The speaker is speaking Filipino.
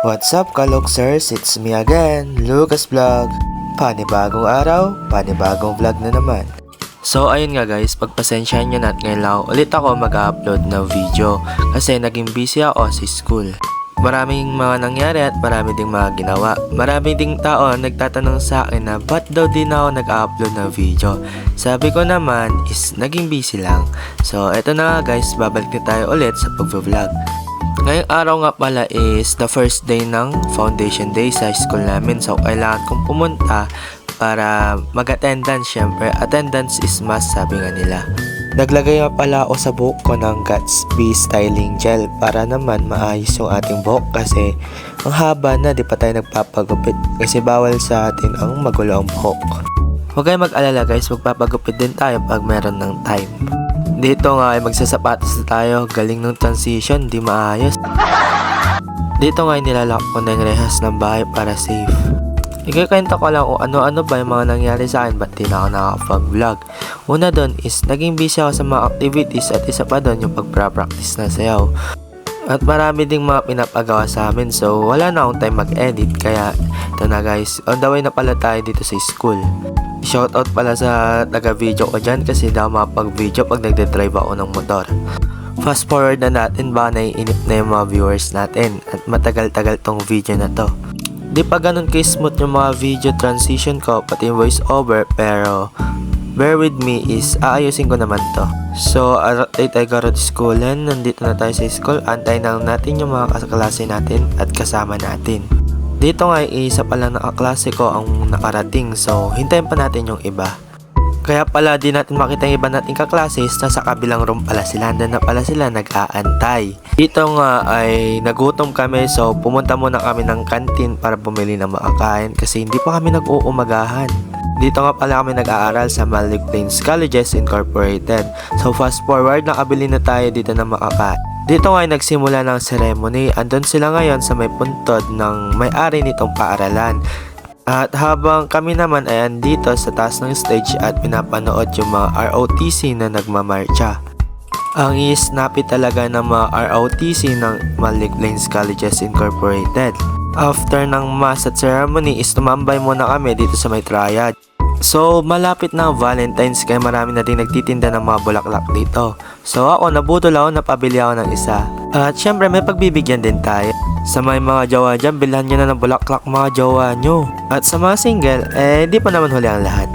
What's up, Kaloksers? It's me again, Lucas Vlog. Panibagong araw, panibagong vlog na naman. So ayun nga guys, pagpasensyahan nyo na at ngayon lang ulit ako mag-upload ng video kasi naging busy ako sa school. Maraming mga nangyari at marami ding mga ginawa. Marami ding tao nagtatanong sa akin na ba't daw din ako nag-upload ng video. Sabi ko naman is naging busy lang. So eto na nga guys, babalik na tayo ulit sa pag-vlog. Ngayong araw nga pala is the first day ng foundation day sa school namin. So kailangan kong pumunta para mag-attendance. Syempre, attendance is must, sabi nga nila. Naglagay nga pala ako sa buhok ko ng Gatsby styling gel para naman maayos yung ating buhok kasi ang haba na, di pa tayo nagpapagupit kasi bawal sa atin ang magulo ang buhok. Huwag kayong mag-alala guys, magpapagupit din tayo pag meron ng time. Dito nga ay magsasapatos na tayo, galing ng transition, di maayos. Dito nga ay nilalak ko na yung rehas ng bahay para safe. Ikakwento ko lang kung ano-ano ba yung mga nangyari sa akin, ba't di na ako nakakapag-vlog. Una doon is, naging busy ako sa mga activities at isa pa doon yung pagpra-practice na sayaw. At marami ding mga pinapagawa sa amin, so wala na akong time mag-edit, kaya ito na guys, on the way na pala tayo dito sa school. Shoutout pala sa taga-video ko dyan kasi daw mapag-video pag nagde-drive ako ng motor. Fast forward na natin, baka naiinip na yung mga viewers natin at matagal-tagal tong video na to. Di pa ganun ka-smooth yung mga video transition ko pati yung voice over, pero bear with me is aayusin ko naman to. So aratay tayo karot schoolan, nandito na tayo sa school, antay na natin yung mga kaklase natin at kasama natin. Dito nga isa pa lang nakaklase ko ang nakarating, so hintayin pa natin yung iba. Kaya pala di natin makita yung iba nating kaklase, nasa kabilang room pala sila, handa na pala sila nag-aantay. Dito nga ay nagutom kami, so pumunta muna kami ng kantin para bumili ng makakain kasi hindi pa kami nag-uumagahan. Dito nga pala kami nag-aaral sa Malik Plains Colleges Incorporated. So fast forward, nakabili na tayo dito ng makakain. Dito nga ay nagsimula ng ceremony. Andun sila ngayon sa may puntod ng may-ari nitong paaralan. At habang kami naman ay andito sa taas ng stage at pinapanood yung mga ROTC na nagmamarcha. Ang i-snappy talaga ng mga ROTC ng Malik Plains Colleges Incorporated. After ng mass at ceremony is tumambay muna kami dito sa may triad. So malapit na ang Valentine's kaya marami na din nagtitinda ng mga bulaklak dito. So ako nabudol ako, napabili ako ng isa. At syempre may pagbibigyan din tayo. Sa may mga jowa dyan, bilhan nyo na ng bulaklak mga jowa nyo. At sa mga single, di pa naman huli ang lahat.